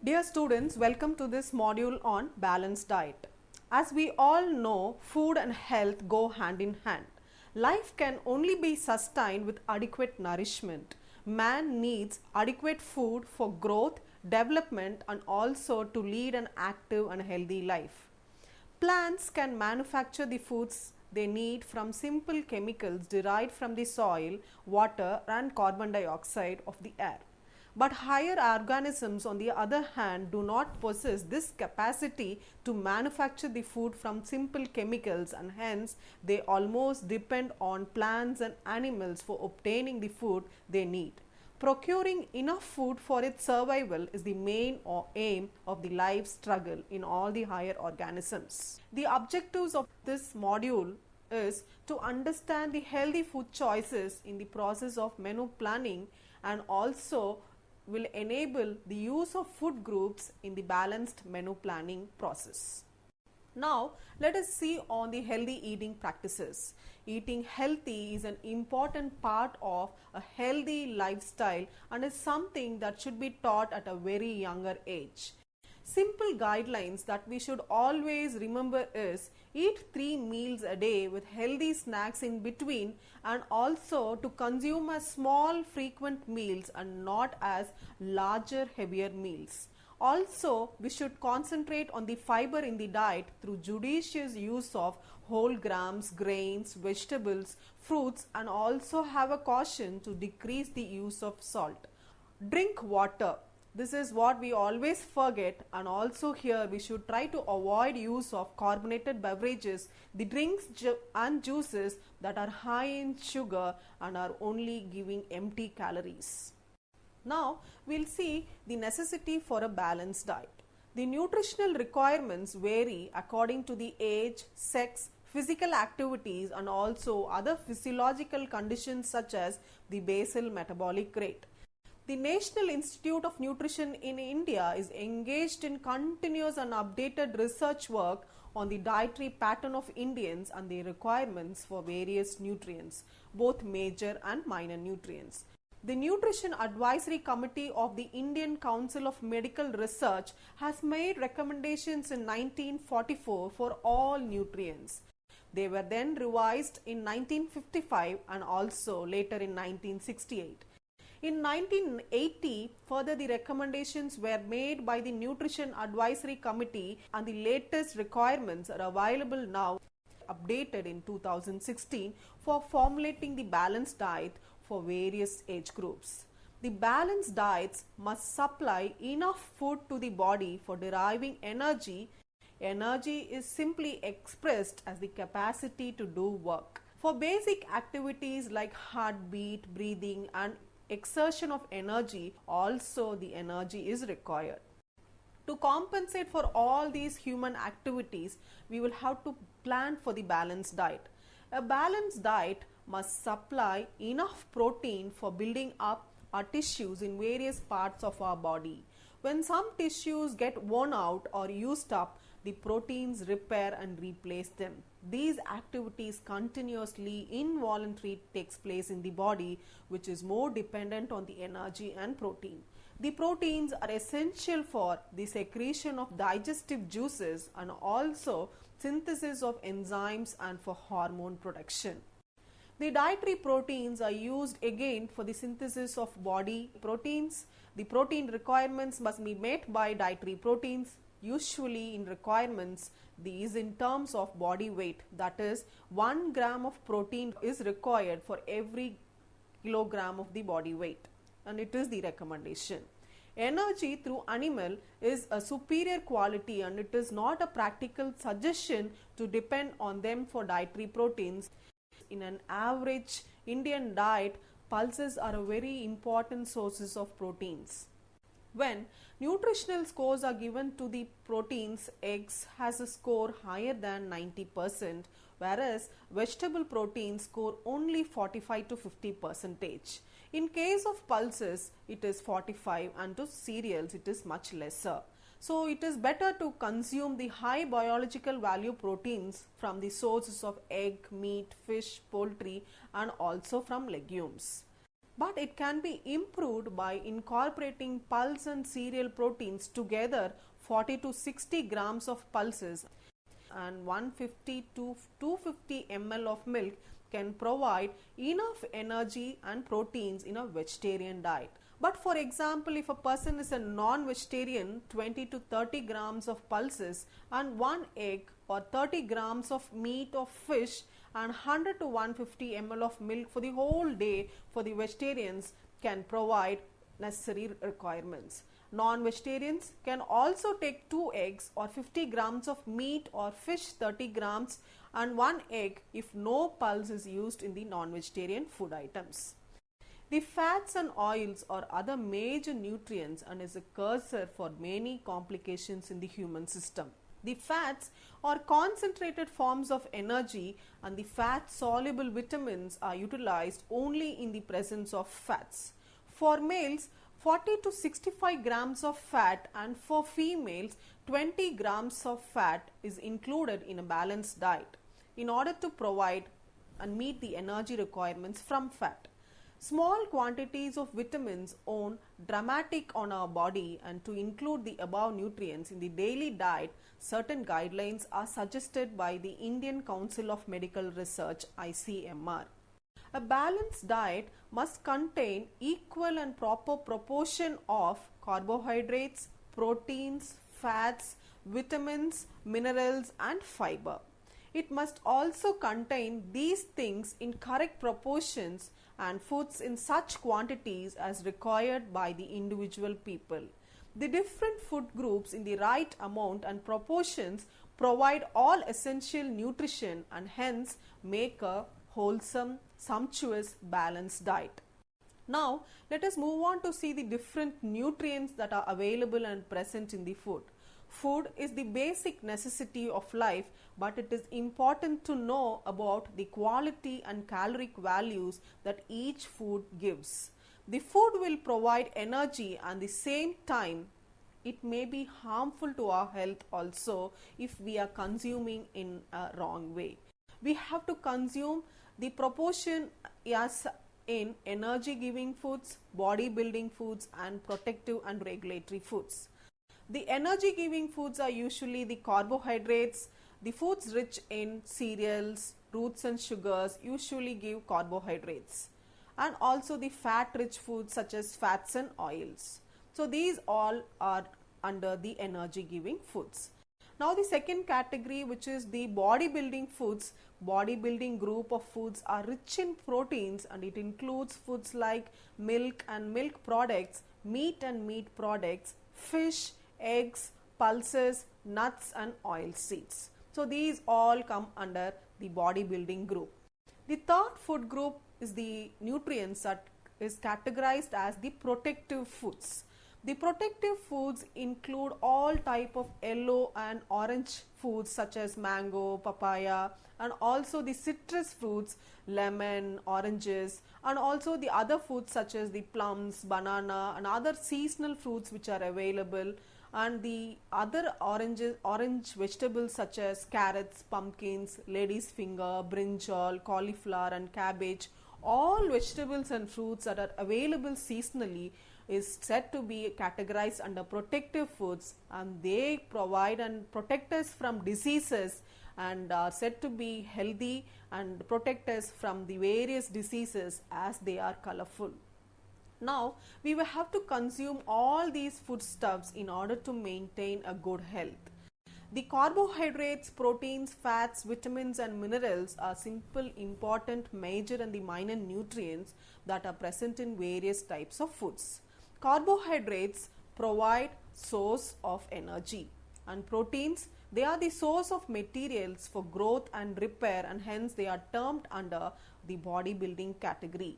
Dear students, welcome to this module on balanced diet. As we all know, food and health go hand in hand. Life can only be sustained with adequate nourishment. Man needs adequate food for growth, development, and also to lead an active and healthy life. Plants can manufacture the foods they need from simple chemicals derived from the soil, water, and carbon dioxide of the air. But higher organisms, on the other hand, do not possess this capacity to manufacture the food from simple chemicals, and hence they almost depend on plants and animals for obtaining the food they need. Procuring enough food for its survival is the main aim of the life struggle in all the higher organisms. The objectives of this module is to understand the healthy food choices in the process of menu planning, and also will enable the use of food groups in the balanced menu planning process. Now, let us see on the healthy eating practices. Eating healthy is an important part of a healthy lifestyle and is something that should be taught at a very younger age. Simple guidelines that we should always remember is eat 3 meals a day with healthy snacks in between, and also to consume as small frequent meals and not as larger heavier meals. Also, we should concentrate on the fiber in the diet through judicious use of whole grams, grains, vegetables, fruits, and also have a caution to decrease the use of salt. Drink water. This is what we always forget, and also here we should try to avoid use of carbonated beverages, the drinks and juices that are high in sugar and are only giving empty calories. Now we'll see the necessity for a balanced diet. The nutritional requirements vary according to the age, sex, physical activities, and also other physiological conditions such as the basal metabolic rate. The National Institute of Nutrition in India is engaged in continuous and updated research work on the dietary pattern of Indians and their requirements for various nutrients, both major and minor nutrients. The Nutrition Advisory Committee of the Indian Council of Medical Research has made recommendations in 1944 for all nutrients. They were then revised in 1955 and also later in 1968. In 1980, further the recommendations were made by the Nutrition Advisory Committee, and the latest requirements are available now, updated in 2016, for formulating the balanced diet for various age groups. The balanced diets must supply enough food to the body for deriving energy. Energy is simply expressed as the capacity to do work. For basic activities like heartbeat, breathing, and exertion of energy, also the energy is required. To compensate for all these human activities, we will have to plan for the balanced diet. A balanced diet must supply enough protein for building up our tissues in various parts of our body. When some tissues get worn out or used up, the proteins repair and replace them. These activities continuously involuntarily takes place in the body, which is more dependent on the energy and protein. The proteins are essential for the secretion of digestive juices and also synthesis of enzymes and for hormone production. The dietary proteins are used again for the synthesis of body proteins. The protein requirements must be met by dietary proteins. Usually in requirements, these in terms of body weight, that is 1 gram of protein is required for every kilogram of the body weight, and it is the recommendation. Energy through animal is a superior quality, and it is not a practical suggestion to depend on them for dietary proteins. In an average Indian diet, pulses are a very important sources of proteins. When nutritional scores are given to the proteins, eggs has a score higher than 90%, whereas vegetable proteins score only 45 to 50%. In case of pulses, it is 45, and to cereals it is much lesser. So it is better to consume the high biological value proteins from the sources of egg, meat, fish, poultry, and also from legumes. but it can be improved by incorporating pulse and cereal proteins together. 40 to 60 grams of pulses and 150 to 250 ml of milk can provide enough energy and proteins in a vegetarian diet. But for example, if a person is a non-vegetarian, 20 to 30 grams of pulses and 1 egg or 30 grams of meat or fish and 100 to 150 ml of milk for the whole day for the vegetarians can provide necessary requirements. Non-vegetarians can also take 2 eggs or 50 grams of meat or fish, 30 grams and 1 egg if no pulse is used in the non-vegetarian food items. The fats and oils are other major nutrients and is a cursor for many complications in the human system. The fats are concentrated forms of energy and the fat soluble vitamins are utilized only in the presence of fats. For males, 40 to 65 grams of fat and for females 20 grams of fat is included in a balanced diet in order to provide and meet the energy requirements from fat. Small quantities of vitamins own dramatic on our body, and to include the above nutrients in the daily diet, certain guidelines are suggested by the Indian Council of Medical Research (ICMR). A balanced diet must contain equal and proper proportion of carbohydrates, proteins, fats, vitamins, minerals and fiber. It must also contain these things in correct proportions and foods in such quantities as required by the individual people. The different food groups in the right amount and proportions provide all essential nutrition and hence make a wholesome, sumptuous, balanced diet. Now, let us move on to see the different nutrients that are available and present in the food. Food is the basic necessity of life, but it is important to know about the quality and caloric values that each food gives. The food will provide energy and at the same time it may be harmful to our health also if we are consuming in a wrong way. We have to consume the proportion as in energy giving foods, body building foods and protective and regulatory foods. The energy giving foods are usually the carbohydrates. The foods rich in cereals, roots and sugars usually give carbohydrates, and also the fat rich foods such as fats and oils. So these all are under the energy giving foods. Now the second category, which is the bodybuilding foods. Bodybuilding group of foods are rich in proteins and it includes foods like milk and milk products, meat and meat products, fish, eggs, pulses, nuts and oil seeds. So these all come under the bodybuilding group. The third food group is the nutrients that is categorized as the protective foods. The protective foods include all type of yellow and orange foods such as mango, papaya and also the citrus fruits, lemon, oranges and also the other foods such as the plums, banana and other seasonal fruits which are available, and the other orange vegetables such as carrots, pumpkins, lady's finger, brinjal, cauliflower and cabbage. All vegetables and fruits that are available seasonally is said to be categorized under protective foods, and they provide and protect us from diseases and are said to be healthy and protect us from the various diseases as they are colorful. Now, we will have to consume all these foodstuffs in order to maintain a good health. The carbohydrates, proteins, fats, vitamins and minerals are simple, important, major and the minor nutrients that are present in various types of foods. Carbohydrates provide source of energy, and proteins, they are the source of materials for growth and repair, and hence they are termed under the bodybuilding category.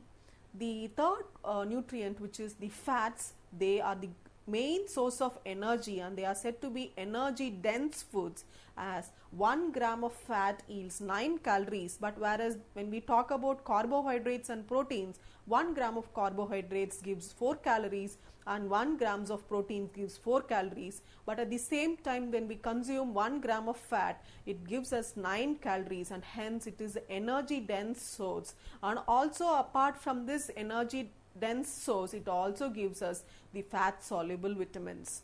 The third nutrient, which is the fats, they are the main source of energy and they are said to be energy dense foods, as 1 gram of fat yields 9 calories, but whereas when we talk about carbohydrates and proteins, 1 gram of carbohydrates gives 4 calories and 1 grams of protein gives 4 calories, but at the same time when we consume 1 gram of fat, it gives us 9 calories and hence it is energy dense source. And also apart from this energy dense source, it also gives us the fat soluble vitamins.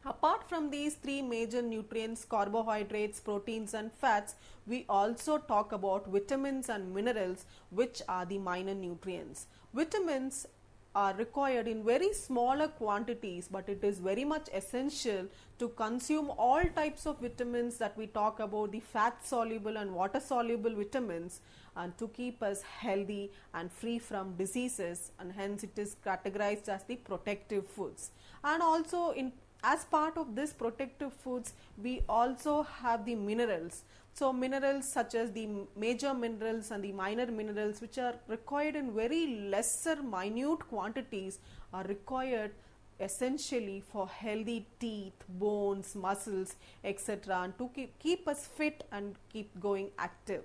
Apart from these three major nutrients, carbohydrates, proteins and fats, we also talk about vitamins and minerals, which are the minor nutrients. Vitamins are required in very smaller quantities, but it is very much essential to consume all types of vitamins that we talk about, the fat soluble and water soluble vitamins, and to keep us healthy and free from diseases, and hence it is categorized as the protective foods. And also as part of this protective foods, we also have the minerals. So minerals such as the major minerals and the minor minerals, which are required in very lesser minute quantities, are required essentially for healthy teeth, bones, muscles, etc., and to keep us fit and keep going active.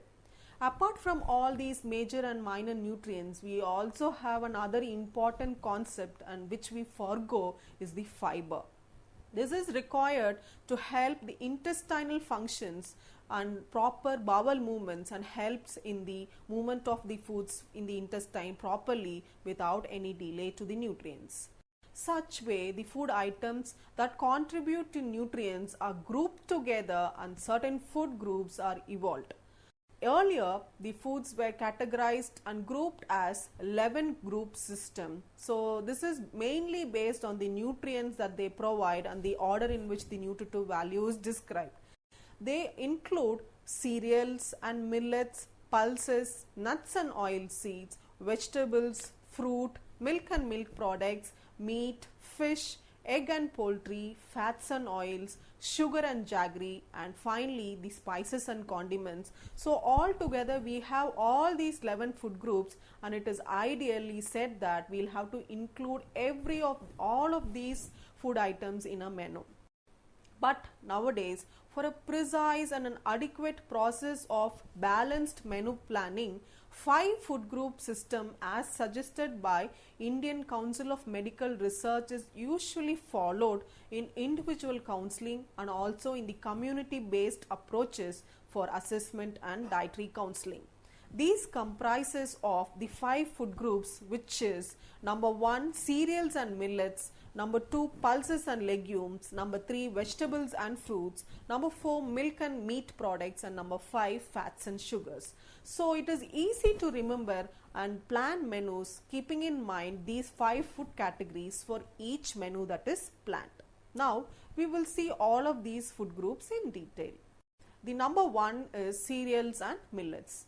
Apart from all these major and minor nutrients, we also have another important concept, and which we forego, is the fiber. This is required to help the intestinal functions and proper bowel movements, and helps in the movement of the foods in the intestine properly without any delay to the nutrients. Such way, the food items that contribute to nutrients are grouped together and certain food groups are evolved. Earlier, the foods were categorized and grouped as 11 group system. So this is mainly based on the nutrients that they provide and the order in which the nutritive value is described. They include cereals and millets, pulses, nuts and oil seeds, vegetables, fruit, milk and milk products, meat, fish, egg and poultry, fats and oils, sugar and jaggery, and finally the spices and condiments. So all together we have all these 11 food groups, and it is ideally said that we'll have to include all of these food items in a menu. But nowadays, for a precise and an adequate process of balanced menu planning, 5 food group system as suggested by Indian Council of Medical Research is usually followed in individual counseling and also in the community based approaches for assessment and dietary counseling. These comprises of the 5 food groups, which is number 1 cereals and millets, number 2 pulses and legumes, number 3 vegetables and fruits, number 4 milk and meat products, and number 5 fats and sugars. So it is easy to remember and plan menus keeping in mind these 5 food categories for each menu that is planned. Now we will see all of these food groups in detail. The number 1 is cereals and millets.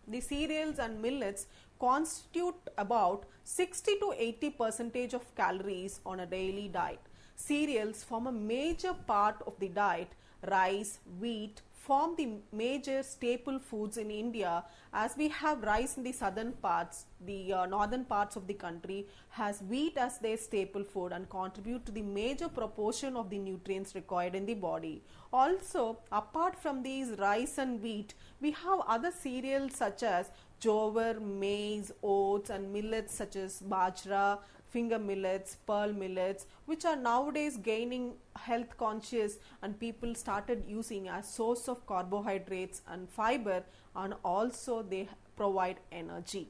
The cereals and millets constitute about 60 to 80% of calories on a daily diet. Cereals form a major part of the diet. Rice, wheat form the major staple foods in India, as we have rice in the southern parts. The northern parts of the country has wheat as their staple food and contribute to the major proportion of the nutrients required in the body. Also, apart from these rice and wheat, we have other cereals such as jowar, maize, oats, and millets such as bajra, finger millets, pearl millets, which are nowadays gaining health conscious, and people started using as source of carbohydrates and fiber, and also they provide energy.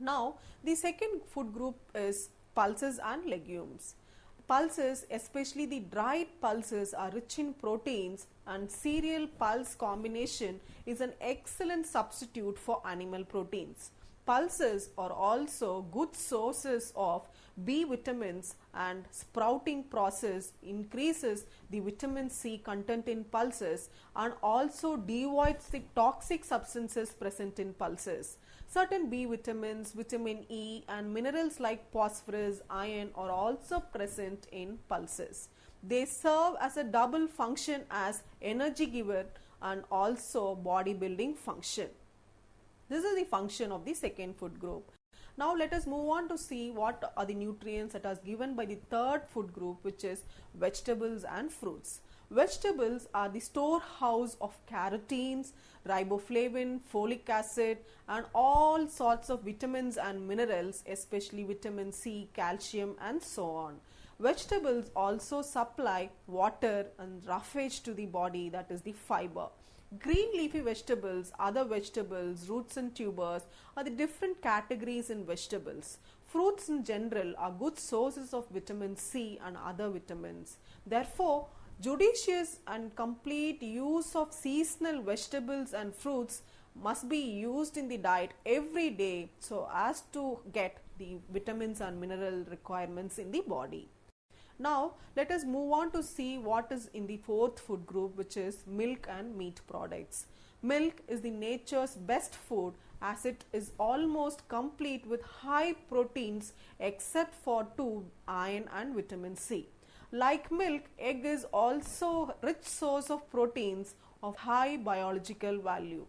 Now the second food group is pulses and legumes. Pulses, especially the dried pulses, are rich in proteins, and cereal pulse combination is an excellent substitute for animal proteins. Pulses are also good sources of B vitamins, and sprouting process increases the vitamin C content in pulses and also devoids the toxic substances present in pulses. Certain B vitamins, vitamin E, and minerals like phosphorus, iron are also present in pulses. They serve as a double function as energy giver and also bodybuilding function. This is the function of the second food group. Now let us move on to see what are the nutrients that are given by the third food group, which is vegetables and fruits. Vegetables are the storehouse of carotenes, riboflavin, folic acid, and all sorts of vitamins and minerals, especially vitamin C, calcium, and so on. Vegetables also supply water and roughage to the body, that is the fiber. Green leafy vegetables, other vegetables, roots and tubers are the different categories in vegetables. Fruits in general are good sources of vitamin C and other vitamins. Therefore, judicious and complete use of seasonal vegetables and fruits must be used in the diet every day so as to get the vitamins and mineral requirements in the body. Now, let us move on to see what is in the fourth food group, which is milk and meat products. Milk is the nature's best food as it is almost complete with high proteins except for two, iron and vitamin C. Like milk, egg is also rich source of proteins of high biological value.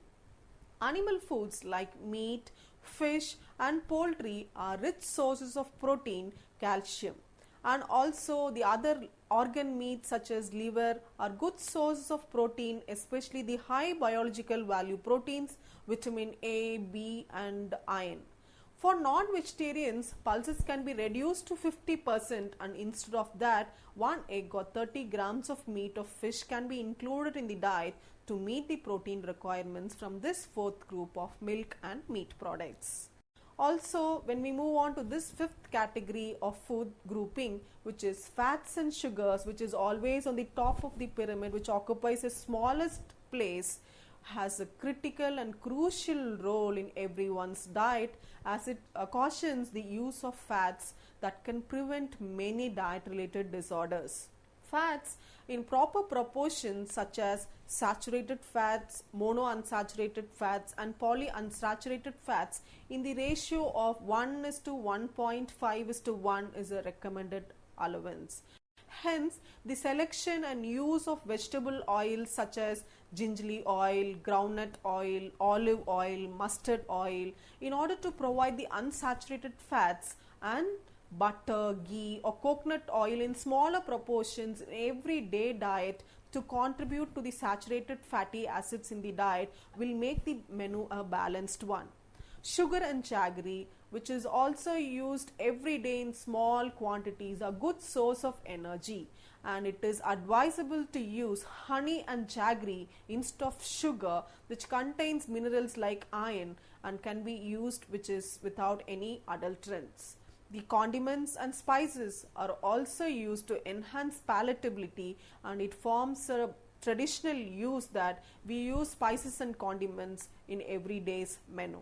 Animal foods like meat, fish and poultry are rich sources of protein, calcium, and also the other organ meats such as liver are good sources of protein, especially the high biological value proteins, vitamin A, B and iron. For non-vegetarians, pulses can be reduced to 50% and instead of that, 1 egg or 30 grams of meat or fish can be included in the diet to meet the protein requirements from this fourth group of milk and meat products. Also, when we move on to this fifth category of food grouping, which is fats and sugars, which is always on the top of the pyramid, which occupies the smallest place, has a critical and crucial role in everyone's diet as it cautions the use of fats that can prevent many diet related disorders. Fats in proper proportions such as saturated fats, monounsaturated fats and polyunsaturated fats in the ratio of 1:1.5:1 is a recommended allowance. Hence, the selection and use of vegetable oils such as gingerly oil, groundnut oil, olive oil, mustard oil in order to provide the unsaturated fats and butter, ghee or coconut oil in smaller proportions in everyday diet to contribute to the saturated fatty acids in the diet will make the menu a balanced one. Sugar and jaggery, which is also used every day in small quantities, are good source of energy, and it is advisable to use honey and jaggery instead of sugar, which contains minerals like iron and can be used which is without any adulterants. The condiments and spices are also used to enhance palatability, and it forms a traditional use that we use spices and condiments in everyday's menu.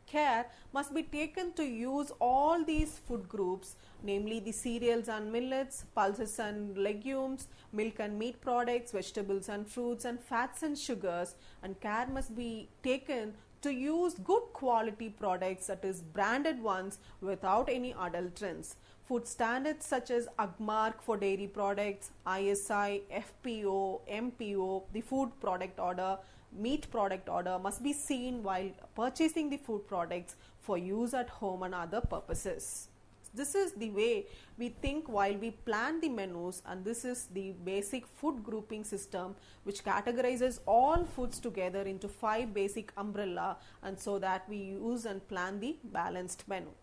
Care must be taken to use all these food groups, namely the cereals and millets, pulses and legumes, milk and meat products, vegetables and fruits, and fats and sugars, and care must be taken to use good quality products, that is branded ones without any adulterants. Food standards such as AGMARK for dairy products, ISI, FPO, MPO, the food product order, meat product order must be seen while purchasing the food products for use at home and other purposes. This is the way we think while we plan the menus, and this is the basic food grouping system which categorizes all foods together into 5 basic umbrella, and so that we use and plan the balanced menu.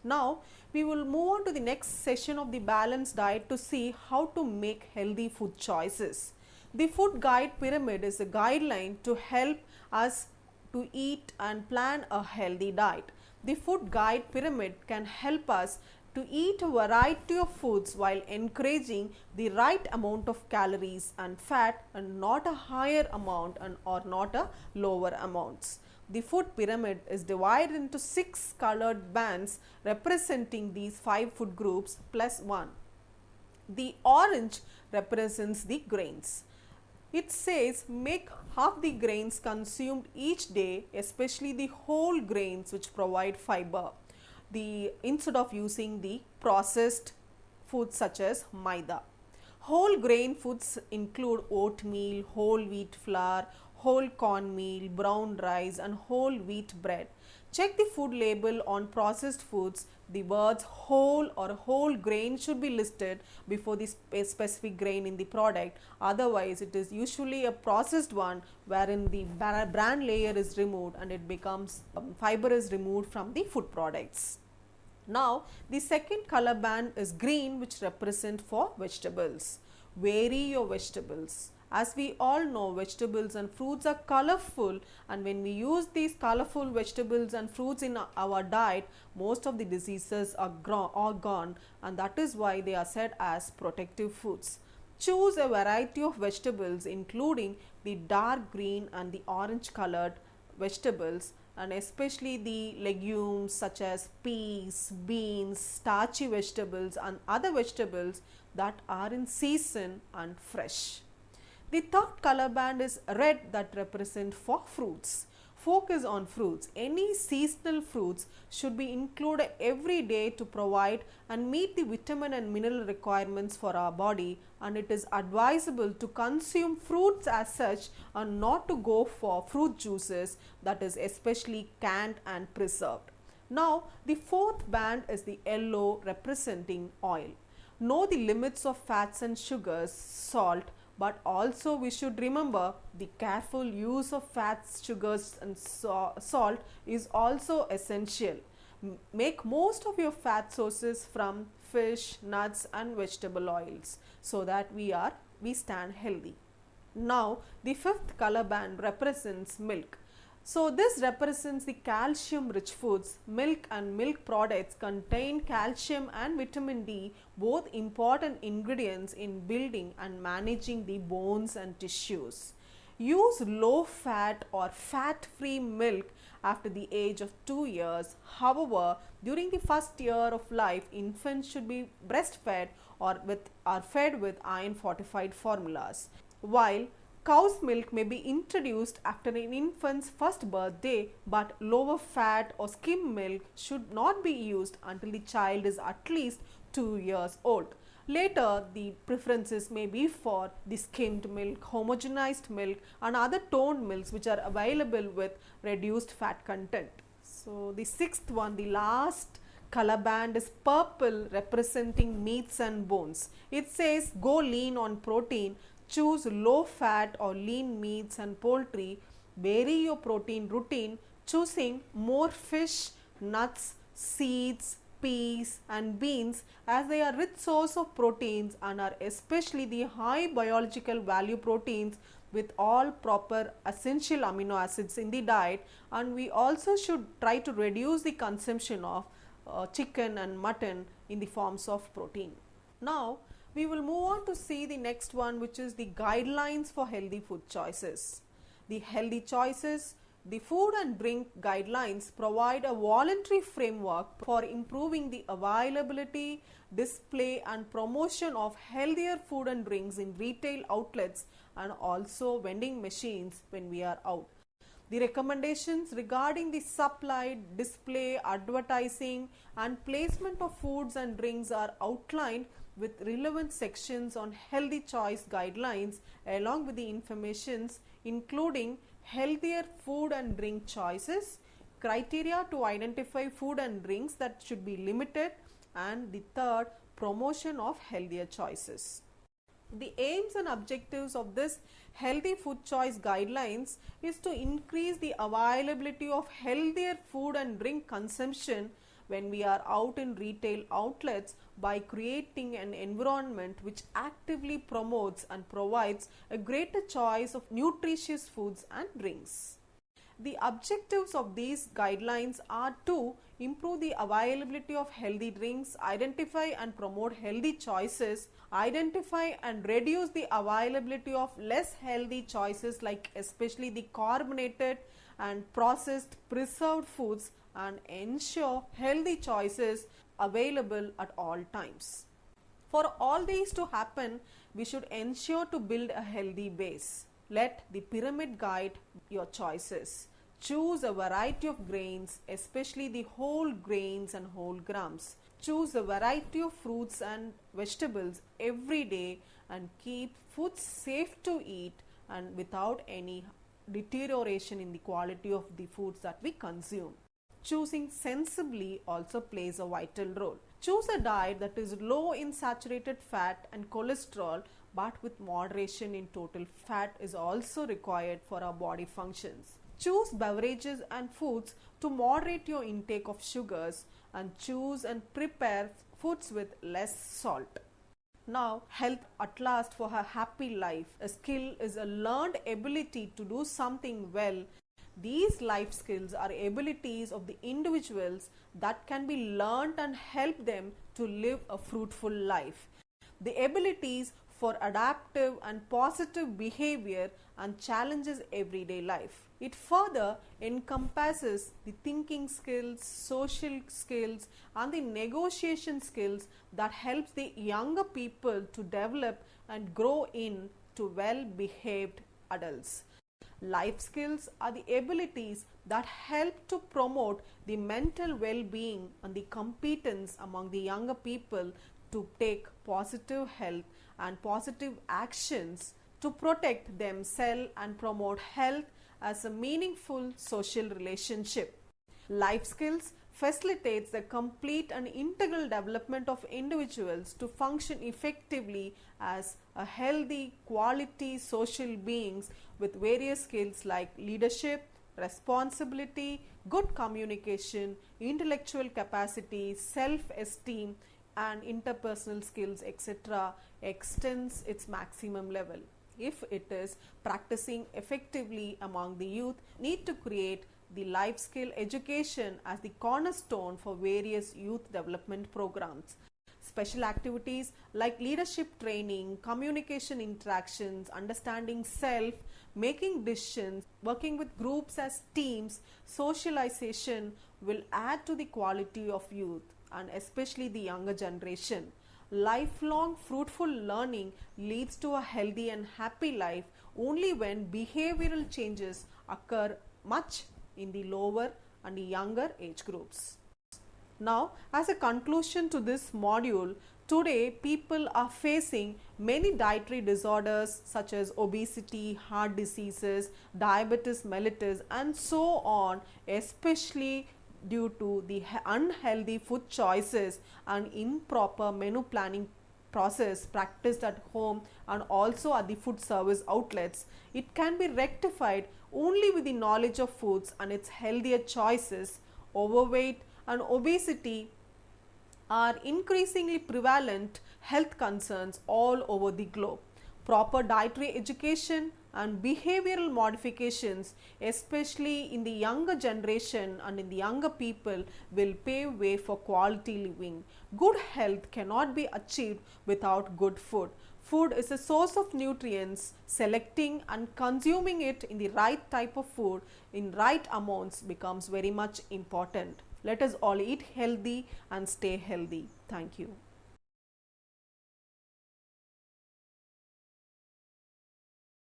Now we will move on to the next session of the balanced diet to see how to make healthy food choices. The food guide pyramid is a guideline to help us to eat and plan a healthy diet. The food guide pyramid can help us to eat a variety of foods while encouraging the right amount of calories and fat, and not a higher amount or not a lower amounts. The food pyramid is divided into 6 colored bands representing these 5 food groups plus 1. The orange represents the grains. It says make half the grains consumed each day, especially the whole grains which provide fiber, instead of using the processed foods such as maida. Whole grain foods include oatmeal, whole wheat flour, whole cornmeal, brown rice and whole wheat bread. Check the food label on processed foods. The words whole or whole grain should be listed before the specific grain in the product. Otherwise, it is usually a processed one wherein the bran layer is removed and it becomes fiber is removed from the food products. Now, the second color band is green, which represent for vegetables. Vary your vegetables. As we all know, vegetables and fruits are colorful, and when we use these colorful vegetables and fruits in our diet, most of the diseases are gone, and that is why they are said as protective foods. Choose a variety of vegetables including the dark green and the orange colored vegetables, and especially the legumes such as peas, beans, starchy vegetables and other vegetables that are in season and fresh. The third color band is red, that represent for fruits. Focus on fruits. Any seasonal fruits should be included every day to provide and meet the vitamin and mineral requirements for our body, and it is advisable to consume fruits as such and not to go for fruit juices, that is especially canned and preserved. Now the fourth band is the yellow, representing oil. Know the limits of fats and sugars, salt, but also we should remember the careful use of fats, sugars and salt is also essential. Make most of your fat sources from fish, nuts and vegetable oils so that we stand healthy. Now the fifth color band represents milk. So this represents the calcium rich foods. Milk and milk products contain calcium and vitamin D, both important ingredients in building and managing the bones and tissues. Use low fat or fat free milk after the age of 2 years. However, during the first year of life, infants should be breastfed or fed with iron fortified formulas, while cow's milk may be introduced after an infant's first birthday, but lower fat or skim milk should not be used until the child is at least 2 years old. Later, the preferences may be for the skimmed milk, homogenized milk and other toned milks which are available with reduced fat content. So the sixth one, the last color band, is purple, representing meats and bones. It says go lean on protein. Choose low fat or lean meats and poultry. Vary your protein routine, choosing more fish, nuts, seeds, peas and beans, as they are rich source of proteins and are especially the high biological value proteins with all proper essential amino acids in the diet. And we also should try to reduce the consumption of chicken and mutton in the forms of protein. Now we will move on to see the next one, which is the guidelines for healthy food choices. The healthy choices, the food and drink guidelines provide a voluntary framework for improving the availability, display and promotion of healthier food and drinks in retail outlets and also vending machines when we are out. The recommendations regarding the supply, display, advertising and placement of foods and drinks are outlined with relevant sections on healthy choice guidelines, along with the informations including healthier food and drink choices, criteria to identify food and drinks that should be limited, and the third, promotion of healthier choices. The aims and objectives of this healthy food choice guidelines is to increase the availability of healthier food and drink consumption when we are out in retail outlets by creating an environment which actively promotes and provides a greater choice of nutritious foods and drinks. The objectives of these guidelines are to improve the availability of healthy drinks, identify and promote healthy choices, identify and reduce the availability of less healthy choices like especially the carbonated and processed preserved foods, and ensure healthy choices available at all times. For all these to happen, we should ensure to build a healthy base. Let the pyramid guide your choices. Choose a variety of grains, especially the whole grains and whole grams. Choose a variety of fruits and vegetables every day and keep foods safe to eat and without any deterioration in the quality of the foods that we consume. Choosing sensibly also plays a vital role. Choose a diet that is low in saturated fat and cholesterol, but with moderation in total fat is also required for our body functions. Choose beverages and foods to moderate your intake of sugars, and choose and prepare foods with less salt. Now, health at last for a happy life. A skill is a learned ability to do something well. These life skills are abilities of the individuals that can be learned and help them to live a fruitful life. The abilities for adaptive and positive behavior and challenges everyday life. It further encompasses the thinking skills, social skills, and the negotiation skills that helps the younger people to develop and grow into well-behaved adults. Life skills are the abilities that help to promote the mental well-being and the competence among the younger people to take positive health and positive actions to protect themselves and promote health as a meaningful social relationship. Life skills facilitates the complete and integral development of individuals to function effectively as a healthy, quality social beings with various skills like leadership, responsibility, good communication, intellectual capacity, self-esteem, and interpersonal skills, etc., extends its maximum level. If it is practicing effectively among the youth, need to create the life skill education as the cornerstone for various youth development programs. Special activities like leadership training, communication interactions, understanding self, making decisions, working with groups as teams, socialization will add to the quality of youth and especially the younger generation. Lifelong fruitful learning leads to a healthy and happy life only when behavioral changes occur much in the lower and the younger age groups. Now, as a conclusion to this module, today people are facing many dietary disorders such as obesity, heart diseases, diabetes mellitus, and so on, especially due to the unhealthy food choices and improper menu planning process practiced at home and also at the food service outlets. It can be rectified only with the knowledge of foods and its healthier choices. Overweight and obesity are increasingly prevalent health concerns all over the globe. Proper dietary education and behavioral modifications, especially in the younger generation and in the younger people, will pave way for quality living. Good health cannot be achieved without good food. Food is a source of nutrients. Selecting and consuming it in the right type of food in right amounts becomes very much important. Let us all eat healthy and stay healthy. Thank you.